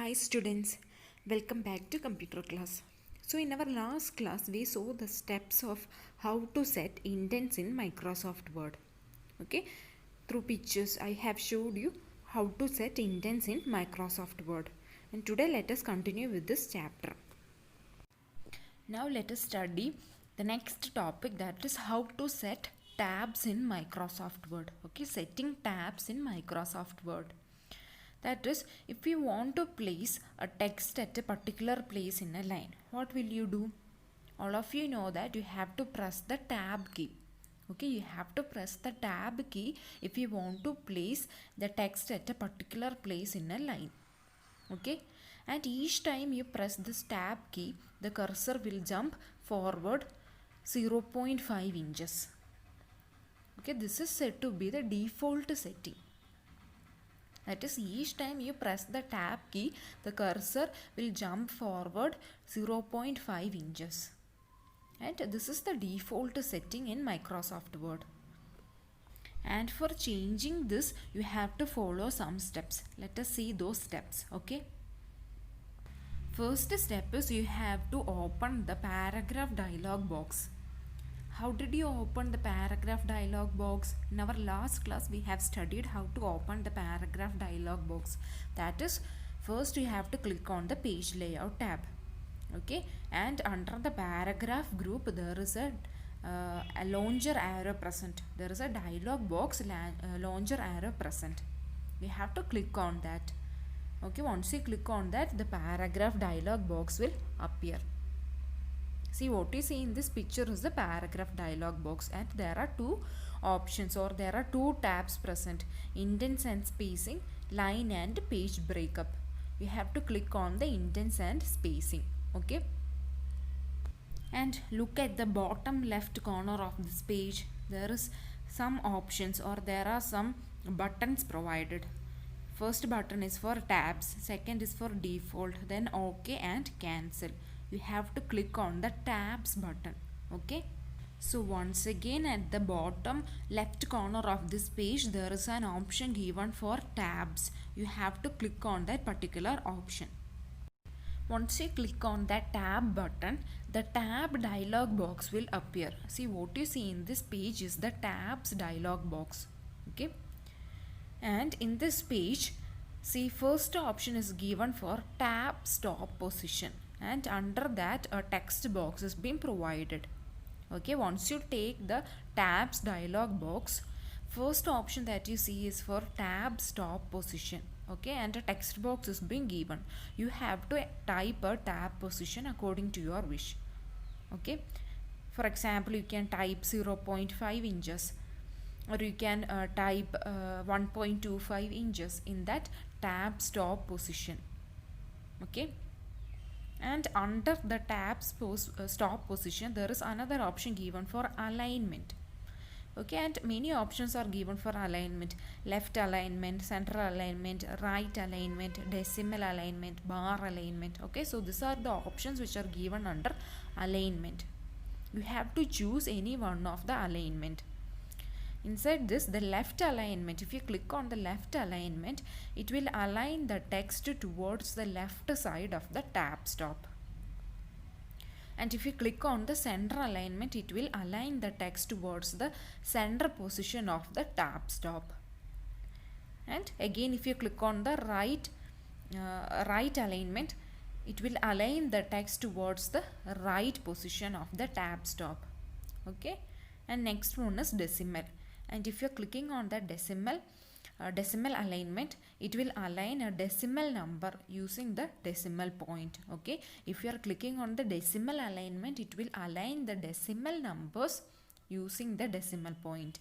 Hi students, welcome back to computer class. So in our last class we saw the steps of how to set indents in Microsoft Word. Okay, through pictures I have showed you how to set indents in Microsoft Word. And today let us continue with this chapter. Now let us study the next topic, that is how to set tabs in Microsoft Word. Okay, setting tabs in Microsoft Word. That is, if you want to place a text at a particular place in a line, what will you do? All of you know that you have to press the tab key. Okay, you have to press the tab key if you want to place the text at a particular place in a line. Okay, and each time you press this tab key, the cursor will jump forward 0.5 inches. Okay, this is said to be the default setting. That is, each time you press the tab key, the cursor will jump forward 0.5 inches. And this is the default setting in Microsoft Word. And for changing this, you have to follow some steps. Let us see those steps. Okay. First step is you have to open the paragraph dialog box. How did you open the paragraph dialog box? In our last class we have studied how to open the paragraph dialog box. That is, first you have to click on the page layout tab. Okay, and under the paragraph group there is a launcher arrow present. There is a dialog box launcher arrow present. We have to click on that. Okay, once you click on that, the paragraph dialog box will appear. See, what you see in this picture is the paragraph dialog box, and there are two options, or there are two tabs present: indents and spacing, line and page breakup. You have to click on the indents and spacing. Okay, and look at the bottom left corner of this page. There is some options, or there are some buttons provided. First button is for tabs, second is for default, then OK and cancel. You have to click on the tabs button. Okay, so once again at the bottom left corner of this page there is an option given for tabs. You have to click on that particular option. Once you click on that tab button, the tab dialog box will appear. See, what you see in this page is the tabs dialog box. Okay, and in this page, see, first option is given for tab stop position, and under that a text box is being provided. Okay, once you take the tabs dialog box, first option that you see is for tab stop position. Okay, and a text box is being given. You have to type a tab position according to your wish. Okay, for example, you can type 0.5 inches, or you can type 1.25 inches in that tab stop position. Okay, and under the tab stop position there is another option given for alignment. Okay, and many options are given for alignment: left alignment, center alignment, right alignment, decimal alignment, bar alignment. Okay, so these are the options which are given under alignment. You have to choose any one of the alignment. Inside this, the left alignment, if you click on the left alignment, it will align the text towards the left side of the tab stop. And if you click on the center alignment, it will align the text towards the center position of the tab stop. And again, if you click on the right alignment, it will align the text towards the right position of the tab stop. Okay, and next one is decimal. And if you're clicking on the decimal alignment, it will align a decimal number using the decimal point. Okay, if you are clicking on the decimal alignment, it will align the decimal numbers using the decimal point.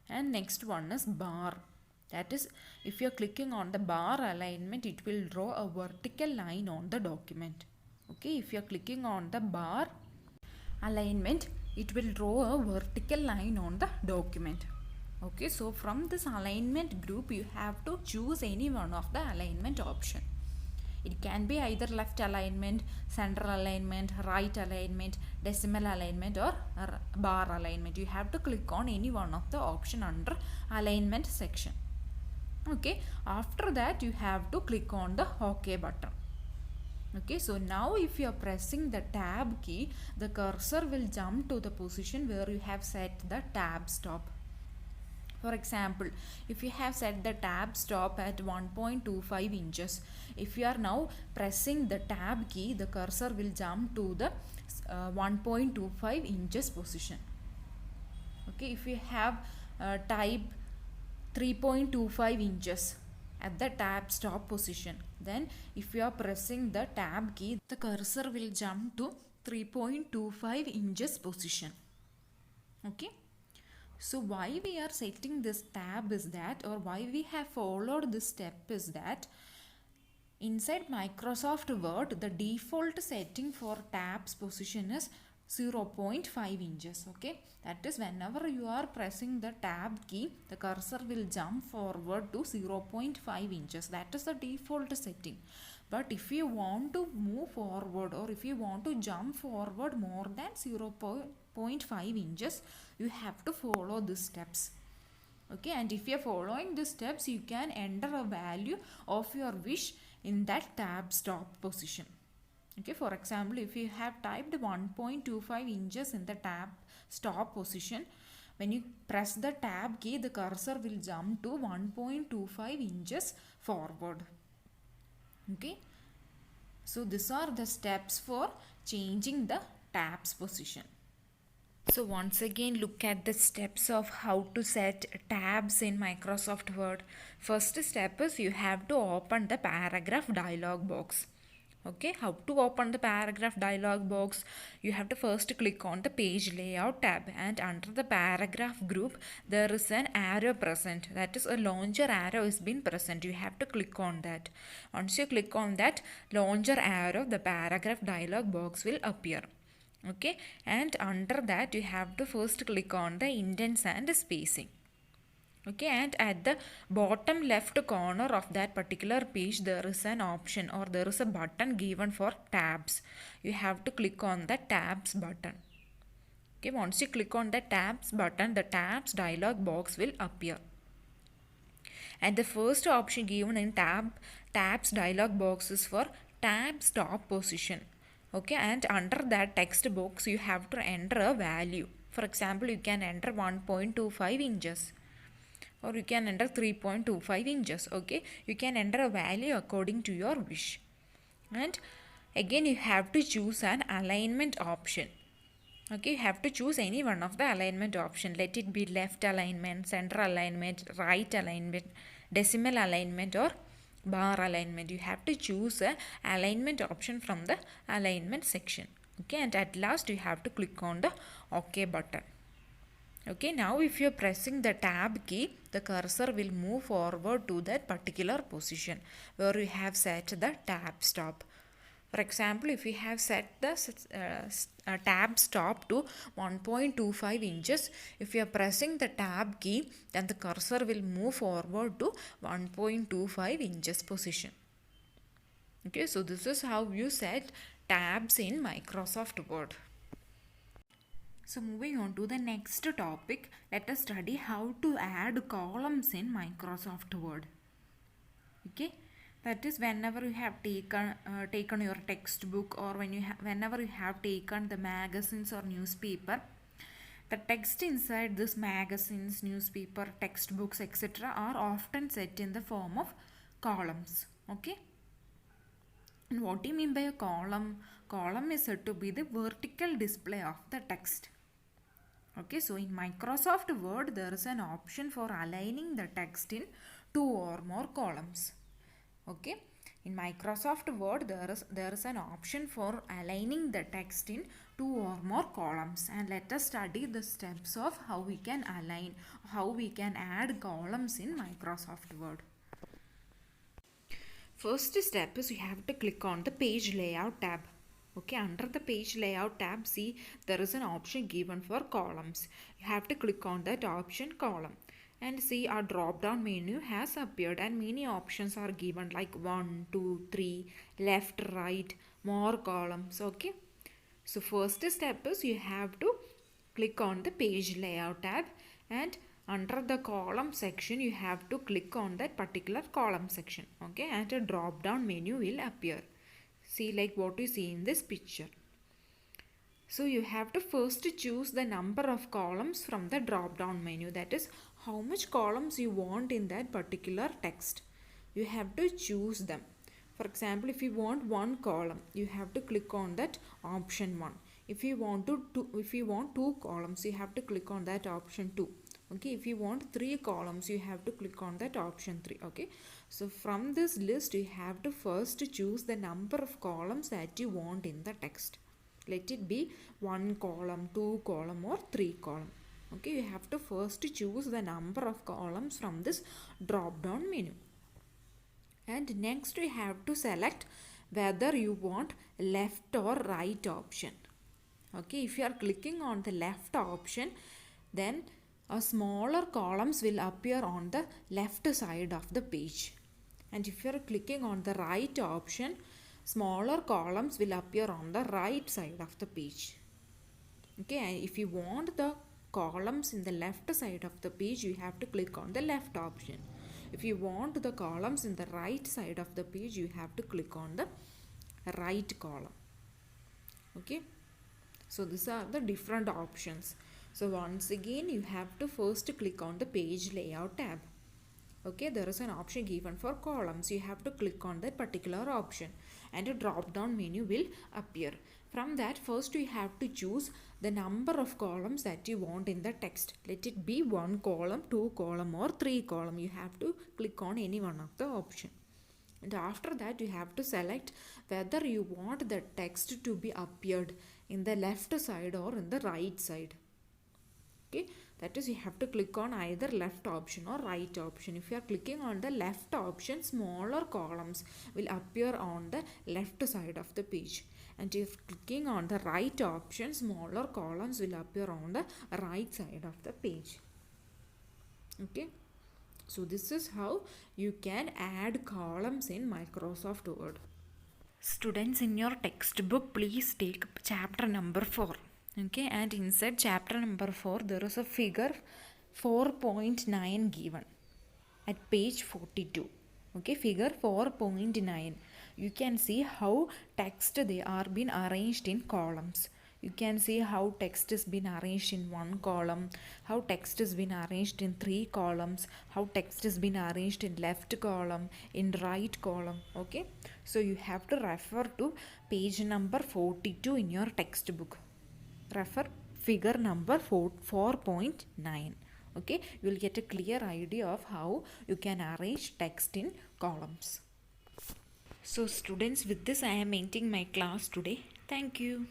And next one is bar. That is, if you are clicking on the bar alignment, it will draw a vertical line on the document. Okay, if you are clicking on the bar alignment, it will draw a vertical line on the document. Okay, so from this alignment group you have to choose any one of the alignment option. It can be either left alignment, center alignment, right alignment, decimal alignment, or bar alignment. You have to click on any one of the option under alignment section. Okay, after that you have to click on the OK button. Okay, so now if you are pressing the tab key, the cursor will jump to the position where you have set the tab stop. For example, if you have set the tab stop at 1.25 inches, if you are now pressing the tab key, the cursor will jump to the 1.25 inches position. Okay, if you have type 3.25 inches at the tab stop position, then if you are pressing the tab key, the cursor will jump to 3.25 inches position. Okay, so why we are setting this tab is that, or why we have followed this step is that, inside Microsoft Word, the default setting for tabs position is 0.5 inches. Okay, that is whenever you are pressing the tab key, the cursor will jump forward to 0.5 inches. That is the default setting. But if you want to move forward, or if you want to jump forward more than 0.5 inches, you have to follow these steps. Okay, and if you are following these steps, you can enter a value of your wish in that tab stop position. Okay, for example, if you have typed 1.25 inches in the tab stop position, when you press the tab key, the cursor will jump to 1.25 inches forward. Okay, so these are the steps for changing the tabs position. So once again, look at the steps of how to set tabs in Microsoft Word. First step is you have to open the paragraph dialog box. Okay, how to open the paragraph dialog box? You have to first click on the page layout tab, and under the paragraph group there is an arrow present, that is a launcher arrow is been present. You have to click on that. Once you click on that launcher arrow, the paragraph dialog box will appear. Okay, and under that you have to first click on the indents and spacing. Okay, and at the bottom left corner of that particular page there is an option, or there is a button given for tabs. You have to click on the tabs button. Okay, once you click on the tabs button, the tabs dialog box will appear. And the first option given in tabs dialog box is for tab stop position. Okay, and under that text box you have to enter a value. For example, you can enter 1.25 inches, or you can enter 3.25 inches. Okay, you can enter a value according to your wish. And again you have to choose an alignment option. Okay, you have to choose any one of the alignment option. Let it be left alignment, center alignment, right alignment, decimal alignment, or bar alignment. You have to choose a alignment option from the alignment section. Okay, and at last you have to click on the OK button. Okay, now if you are pressing the tab key, the cursor will move forward to that particular position where you have set the tab stop. For example, if we have set the tab stop to 1.25 inches, if you are pressing the tab key, then the cursor will move forward to 1.25 inches position. Okay, so this is how you set tabs in Microsoft Word. So moving on to the next topic, let us study how to add columns in Microsoft Word. Okay, that is whenever you have taken your textbook, or whenever you have taken the magazines or newspaper, the text inside this magazines, newspaper, textbooks, etc. are often set in the form of columns. Okay, and what do you mean by a column? Column is said to be the vertical display of the text. Okay, so in Microsoft Word there is an option for aligning the text in 2 or more columns. Okay, in Microsoft Word there is an option for aligning the text in 2 or more columns, and let us study the steps of how we can align, how we can add columns in Microsoft Word. First step is you have to click on the page layout tab. Okay, under the page layout tab, see there is an option given for columns. You have to click on that option column, and see our drop down menu has appeared, and many options are given like 1, 2, 3, left, right, more columns. Okay, so first step is you have to click on the page layout tab, and under the column section you have to click on that particular column section, okay, and a drop down menu will appear. See, like what you see in this picture. So you have to first choose the number of columns from the drop down menu, that is how much columns you want in that particular text. You have to choose them. For example, if you want one column, you have to click on that option 1. If you want two columns, you have to click on that option 2. Okay, if you want 3 columns, you have to click on that option 3. Okay, so from this list you have to first choose the number of columns that you want in the text. Let it be 1 column, 2 column or 3 column. Okay, you have to first choose the number of columns from this drop down menu. And next we have to select whether you want left or right option. Okay, if you are clicking on the left option, then a smaller columns will appear on the left side of the page. And if you are clicking on the right option, smaller columns will appear on the right side of the page. Okay, and if you want the columns in the left side of the page, you have to click on the left option. If you want the columns in the right side of the page, you have to click on the right column. Okay, so these are the different options. So once again, you have to first click on the page layout tab. Okay, there is an option given for columns. You have to click on that particular option and a drop down menu will appear. From that, first you have to choose the number of columns that you want in the text. Let it be 1 column, 2 column or 3 column. You have to click on any one of the option. And after that, you have to select whether you want the text to be appeared in the left side or in the right side. Okay, that is, you have to click on either left option or right option. If you are clicking on the left option, smaller columns will appear on the left side of the page. And if clicking on the right option, smaller columns will appear on the right side of the page. Okay, so this is how you can add columns in Microsoft Word. Students, in your textbook, please take chapter number 4. Okay, and inside chapter number 4 there is a figure 4.9 given at page 42. Okay, figure 4.9. You can see how text they are been arranged in columns. You can see how text has been arranged in 1 column, how text has been arranged in 3 columns, how text has been arranged in left column, in right column. Okay, so you have to refer to page number 42 in your textbook. Refer figure number 4.9. Okay, you will get a clear idea of how you can arrange text in columns. So students, with this I am ending my class today. Thank you.